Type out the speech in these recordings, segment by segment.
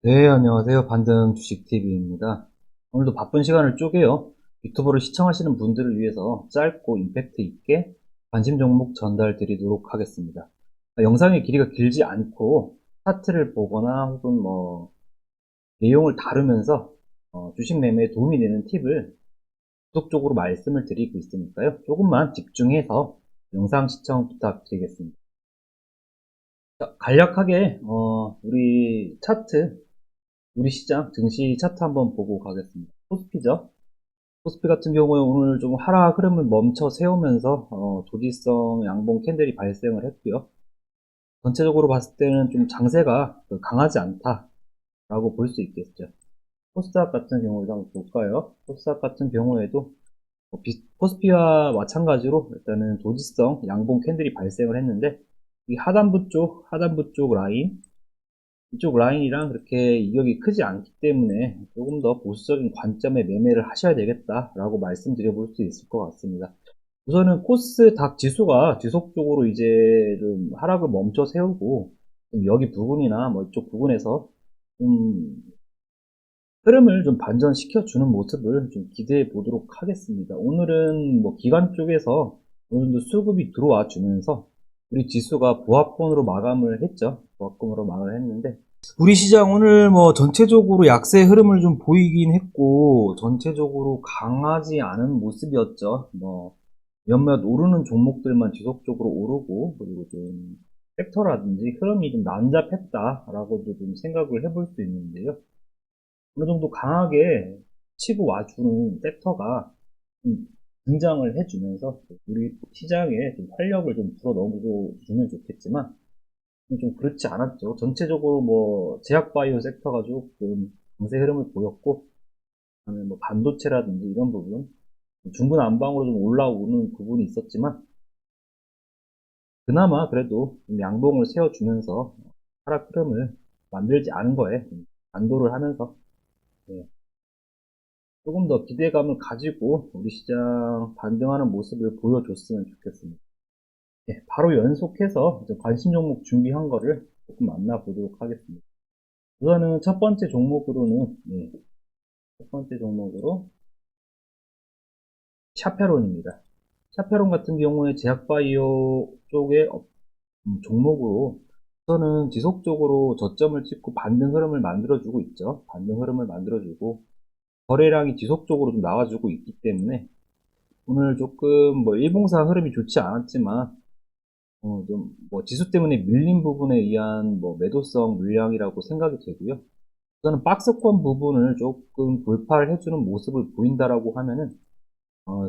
네, 안녕하세요. 반등 주식TV입니다. 오늘도 바쁜 시간을 쪼개요. 유튜브를 시청하시는 분들을 위해서 짧고 임팩트 있게 관심 종목 전달 드리도록 하겠습니다. 영상의 길이가 길지 않고 차트를 보거나 혹은 내용을 다루면서 주식 매매에 도움이 되는 팁을 지속적으로 말씀을 드리고 있으니까요. 조금만 집중해서 영상 시청 부탁드리겠습니다. 자, 간략하게 우리 차트 우리 시장 증시 차트 한번 보고 가겠습니다. 코스피죠. 코스피 같은 경우에 오늘 좀 하락 흐름을 멈춰 세우면서 조지성 양봉 캔들이 발생을 했고요. 전체적으로 봤을 때는 좀 장세가 강하지 않다라고 볼 수 있겠죠. 코스닥 같은 경우도 한번 볼까요? 코스닥 같은 경우에도 코스피와 마찬가지로 일단은 조지성 양봉 캔들이 발생을 했는데 이 하단부 쪽 라인 이쪽 라인이랑 그렇게 이격이 크지 않기 때문에 조금 더 보수적인 관점의 매매를 하셔야 되겠다라고 말씀드려 볼 수 있을 것 같습니다. 우선은 코스닥 지수가 지속적으로 이제 좀 하락을 멈춰 세우고 좀 여기 부분이나 뭐 이쪽 부분에서 좀 흐름을 좀 반전시켜 주는 모습을 좀 기대해 보도록 하겠습니다. 오늘은 뭐 기관 쪽에서 어느 정도 수급이 들어와 주면서 우리 지수가 보합권으로 마감을 했죠. 보합권으로 마감을 했는데 우리 시장 오늘 뭐 전체적으로 약세 흐름을 좀 보이긴 했고 전체적으로 강하지 않은 모습이었죠. 뭐 몇몇 오르는 종목들만 지속적으로 오르고 그리고 좀 섹터라든지 흐름이 좀 난잡했다라고도 좀 생각을 해볼 수 있는데요. 어느 정도 강하게 치고 와주는 섹터가 좀 등장을 해주면서 우리 시장에 좀 활력을 좀 불어 넣어주면 좋겠지만 좀 그렇지 않았죠. 전체적으로 뭐 제약바이오 섹터가 조금 강세 흐름을 보였고, 그다음에 뭐 반도체라든지 이런 부분, 중구난방으로 좀 올라오는 부분이 있었지만, 그나마 그래도 좀 양봉을 세워주면서 하락 흐름을 만들지 않은 거에 안도를 하면서 예, 조금 더 기대감을 가지고 우리 시장 반등하는 모습을 보여줬으면 좋겠습니다. 예, 바로 연속해서 이제 관심 종목 준비한 거를 조금 만나보도록 하겠습니다. 우선은 첫 번째 종목으로는 첫 번째 종목으로 샤페론입니다. 샤페론 같은 경우에 제약바이오 쪽의 종목으로 우선은 지속적으로 저점을 찍고 반등 흐름을 만들어주고 있죠. 반등 흐름을 만들어주고 거래량이 지속적으로 좀 나와주고 있기 때문에 오늘 조금 뭐 일봉상 흐름이 좋지 않았지만 좀 뭐 지수 때문에 밀린 부분에 의한 뭐 매도성 물량이라고 생각이 되고요. 우선은 박스권 부분을 조금 돌파를 해주는 모습을 보인다라고 하면은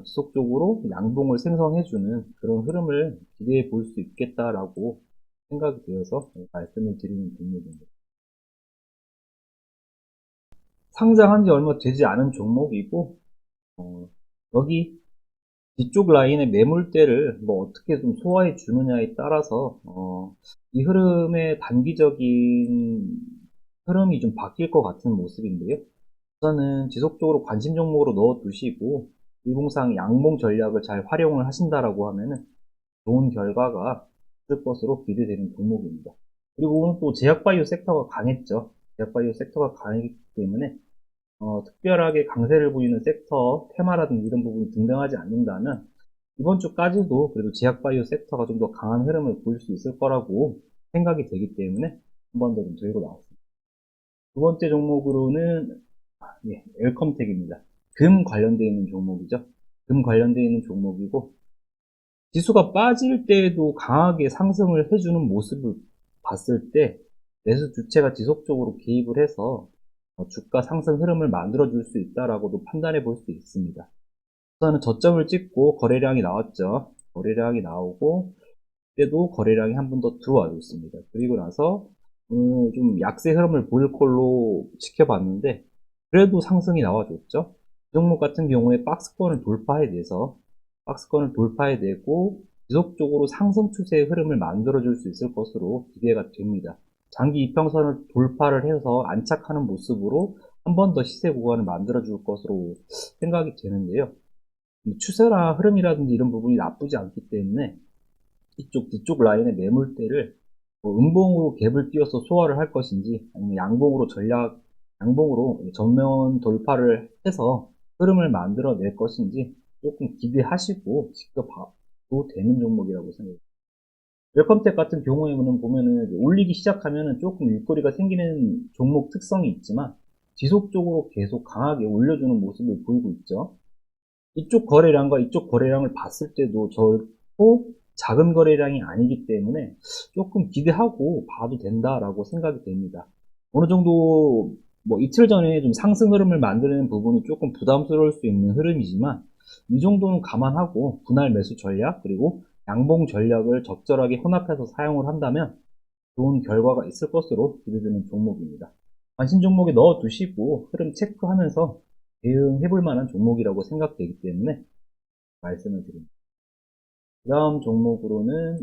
지속적으로 양봉을 생성해주는 그런 흐름을 기대해 볼 수 있겠다라고 생각이 되어서 말씀을 드리는 종목입니다. 상장한 지 얼마 되지 않은 종목이고, 어, 여기 뒤쪽 라인의 매물대를 뭐 어떻게 좀 소화해 주느냐에 따라서, 이 흐름의 단기적인 흐름이 좀 바뀔 것 같은 모습인데요. 우선은 지속적으로 관심 종목으로 넣어 두시고, 일봉상 양봉 전략을 잘 활용을 하신다라고 하면은 좋은 결과가 있을 것으로 기대되는 종목입니다. 그리고 오늘 또 제약바이오 섹터가 강했죠. 제약바이오 섹터가 강했기 때문에 특별하게 강세를 보이는 섹터, 테마라든지 이런 부분이 등장하지 않는다면 이번 주까지도 그래도 제약바이오 sek터가 좀 더 강한 흐름을 보일 수 있을 거라고 생각이 되기 때문에 한 번 더 좀 들고 나왔습니다. 두 번째 종목으로는 엘컴텍입니다. 금 관련되어 있는 종목이죠. 금 관련되어 있는 종목이고 지수가 빠질 때에도 강하게 상승을 해주는 모습을 봤을 때 매수 주체가 지속적으로 개입을 해서 주가 상승 흐름을 만들어 줄 수 있다라고도 판단해 볼 수 있습니다. 우선은 저점을 찍고 거래량이 나왔죠. 거래량이 나오고 때도 거래량이 한 번 더 들어와 줬습니다. 그리고 나서 좀 약세 흐름을 보일 걸로 지켜봤는데 그래도 상승이 나와줬죠. 이 종목 같은 경우에 박스권을 돌파해내고 지속적으로 상승 추세의 흐름을 만들어 줄 수 있을 것으로 기대가 됩니다. 장기 이평선을 돌파를 해서 안착하는 모습으로 한 번 더 시세 구간을 만들어 줄 것으로 생각이 되는데요. 추세나 흐름이라든지 이런 부분이 나쁘지 않기 때문에 이쪽 뒤쪽 라인의 매물대를 뭐 음봉으로 갭을 띄워서 소화를 할 것인지, 아니면 양봉으로 전면 돌파를 해서 흐름을 만들어낼 것인지 조금 기대하시고 직접 봐도 되는 종목이라고 생각해요. 웰컴텍 같은 경우에는 보면은 올리기 시작하면은 조금 윗꼬리가 생기는 종목 특성이 있지만 지속적으로 계속 강하게 올려주는 모습을 보이고 있죠. 이쪽 거래량과 이쪽 거래량을 봤을 때도 결코 작은 거래량이 아니기 때문에 조금 기대하고 봐도 된다라고 생각이 됩니다. 어느 정도 뭐 이틀 전에 좀 상승 흐름을 만드는 부분이 조금 부담스러울 수 있는 흐름이지만 이 정도는 감안하고 분할 매수 전략 그리고 양봉 전략을 적절하게 혼합해서 사용을 한다면 좋은 결과가 있을 것으로 기대되는 종목입니다. 관심 종목에 넣어 두시고 흐름 체크하면서 대응해 볼 만한 종목이라고 생각되기 때문에 말씀을 드립니다. 그 다음 종목으로는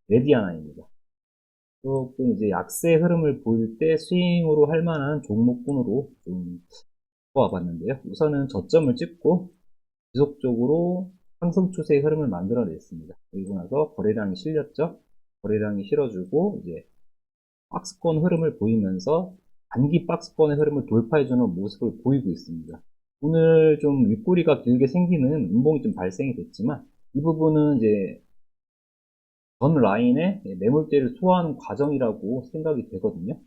레디아나입니다. 조금 이제 약세 흐름을 보일 때 스윙으로 할 만한 종목군으로 좀 뽑아봤는데요. 우선은 저점을 찍고 지속적으로 상승 추세의 흐름을 만들어냈습니다. 그리고 나서 거래량이 실렸죠. 거래량이 실어주고 이제 박스권 흐름을 보이면서 단기 박스권의 흐름을 돌파해주는 모습을 보이고 있습니다. 오늘 좀 윗꼬리가 길게 생기는 음봉이 좀 발생이 됐지만 이 부분은 이제 전 라인의 매물대를 소화하는 과정이라고 생각이 되거든요.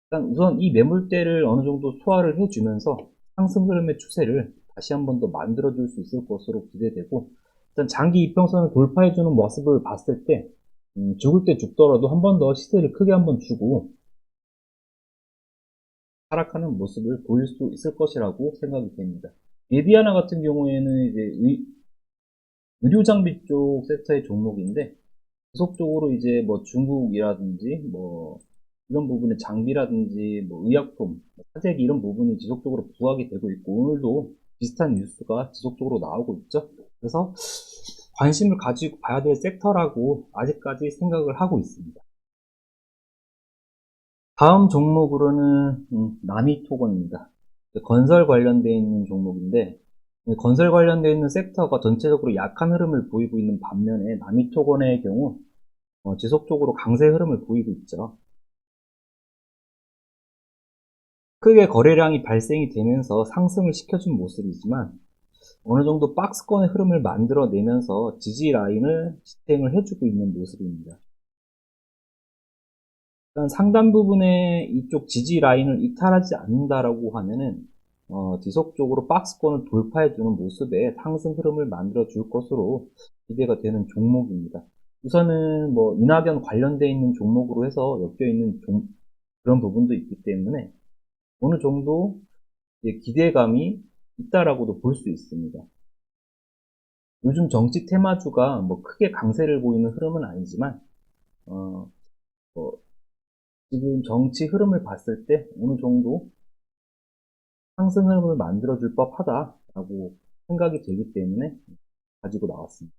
일단 우선 이 매물대를 어느 정도 소화를 해주면서 상승 흐름의 추세를 다시 한 번 더 만들어 줄 수 있을 것으로 기대되고, 일단 장기 이평선을 돌파해 주는 모습을 봤을 때 죽을 때 죽더라도 한 번 더 시세를 크게 한 번 주고 하락하는 모습을 보일 수 있을 것이라고 생각이 됩니다. 에디아나 같은 경우에는 이제 의료 장비 쪽 섹터의 종목인데 지속적으로 이제 뭐 중국이라든지 뭐 이런 부분의 장비라든지 뭐 의약품, 화재기 이런 부분이 지속적으로 부각이 되고 있고 오늘도 비슷한 뉴스가 지속적으로 나오고 있죠. 그래서 관심을 가지고 봐야 될 섹터라고 아직까지 생각을 하고 있습니다. 다음 종목으로는 나미토건입니다. 건설 관련되어 있는 종목인데 건설 관련되어 있는 섹터가 전체적으로 약한 흐름을 보이고 있는 반면에 나미토건의 경우 지속적으로 강세 흐름을 보이고 있죠. 크게 거래량이 발생이 되면서 상승을 시켜준 모습이지만 어느 정도 박스권의 흐름을 만들어내면서 지지 라인을 지탱을 해주고 있는 모습입니다. 일단 상단 부분에 이쪽 지지 라인을 이탈하지 않는다라고 하면은 지속적으로 박스권을 돌파해주는 모습의 상승 흐름을 만들어 줄 것으로 기대가 되는 종목입니다. 우선은 뭐 이낙연 관련되어 있는 종목으로 해서 엮여 있는 그런 부분도 있기 때문에 어느 정도 기대감이 있다라고도 볼 수 있습니다. 요즘 정치 테마주가 뭐 크게 강세를 보이는 흐름은 아니지만 뭐 지금 정치 흐름을 봤을 때 어느 정도 상승 흐름을 만들어줄 법하다라고 생각이 되기 때문에 가지고 나왔습니다.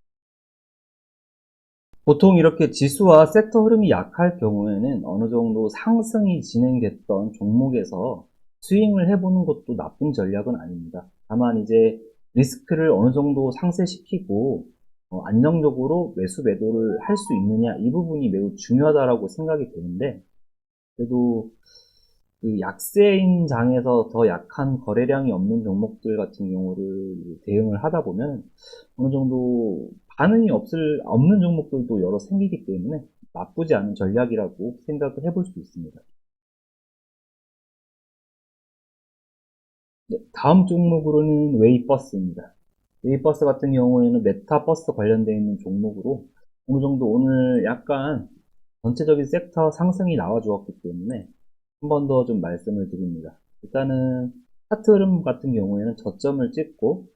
보통 이렇게 지수와 섹터 흐름이 약할 경우에는 어느 정도 상승이 진행됐던 종목에서 스윙을 해보는 것도 나쁜 전략은 아닙니다. 다만 이제 리스크를 어느 정도 상쇄시키고 안정적으로 매수 매도를 할 수 있느냐 이 부분이 매우 중요하다고 생각이 되는데 그래도 그 약세인 장에서 더 약한 거래량이 없는 종목들 같은 경우를 대응을 하다 보면 어느 정도 반응이 없는 종목들도 여러 생기기 때문에 나쁘지 않은 전략이라고 생각을 해볼 수 있습니다. 네, 다음 종목으로는 웨이버스입니다. 웨이버스 같은 경우에는 메타버스 관련되어 있는 종목으로 어느 정도 오늘 약간 전체적인 섹터 상승이 나와 주었기 때문에 한 번 더 좀 말씀을 드립니다. 일단은 차트 흐름 같은 경우에는 저점을 찍고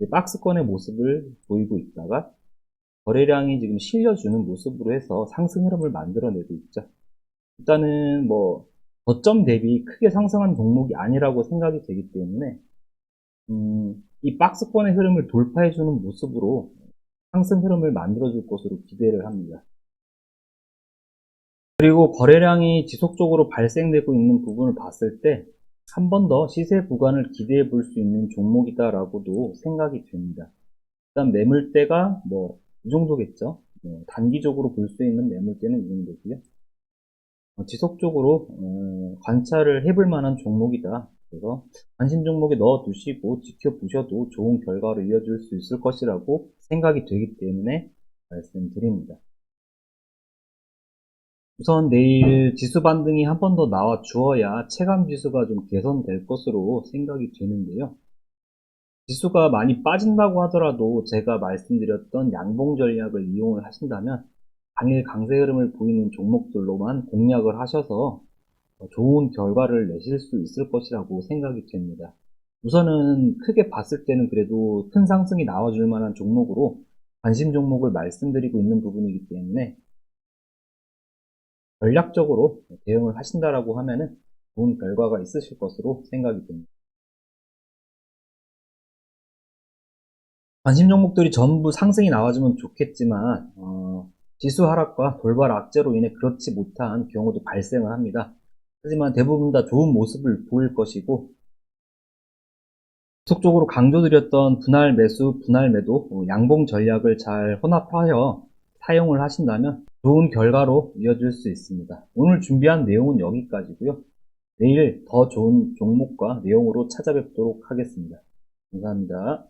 박스권의 모습을 보이고 있다가 거래량이 지금 실려주는 모습으로 해서 상승 흐름을 만들어내고 있죠. 일단은 뭐 저점 대비 크게 상승한 종목이 아니라고 생각이 되기 때문에 이 박스권의 흐름을 돌파해주는 모습으로 상승 흐름을 만들어줄 것으로 기대를 합니다. 그리고 거래량이 지속적으로 발생되고 있는 부분을 봤을 때 한 번 더 시세 구간을 기대해 볼 수 있는 종목이다라고도 생각이 됩니다. 일단 매물대가 뭐 이 정도겠죠. 단기적으로 볼 수 있는 매물대는 이 정도고요. 지속적으로 관찰을 해볼 만한 종목이다. 그래서 관심 종목에 넣어두시고 지켜보셔도 좋은 결과로 이어질 수 있을 것이라고 생각이 되기 때문에 말씀드립니다. 우선 내일 지수 반등이 한 번 더 나와 주어야 체감 지수가 좀 개선될 것으로 생각이 되는데요. 지수가 많이 빠진다고 하더라도 제가 말씀드렸던 양봉 전략을 이용을 하신다면 당일 강세 흐름을 보이는 종목들로만 공략을 하셔서 좋은 결과를 내실 수 있을 것이라고 생각이 됩니다. 우선은 크게 봤을 때는 그래도 큰 상승이 나와줄 만한 종목으로 관심 종목을 말씀드리고 있는 부분이기 때문에 전략적으로 대응을 하신다라고 하면은 좋은 결과가 있으실 것으로 생각이 됩니다. 관심 종목들이 전부 상승이 나와주면 좋겠지만 지수 하락과 돌발 악재로 인해 그렇지 못한 경우도 발생을 합니다. 하지만 대부분 다 좋은 모습을 보일 것이고 계속적으로 강조드렸던 분할 매수, 분할 매도, 양봉 전략을 잘 혼합하여 사용을 하신다면 좋은 결과로 이어질 수 있습니다. 오늘 준비한 내용은 여기까지고요. 내일 더 좋은 종목과 내용으로 찾아뵙도록 하겠습니다. 감사합니다.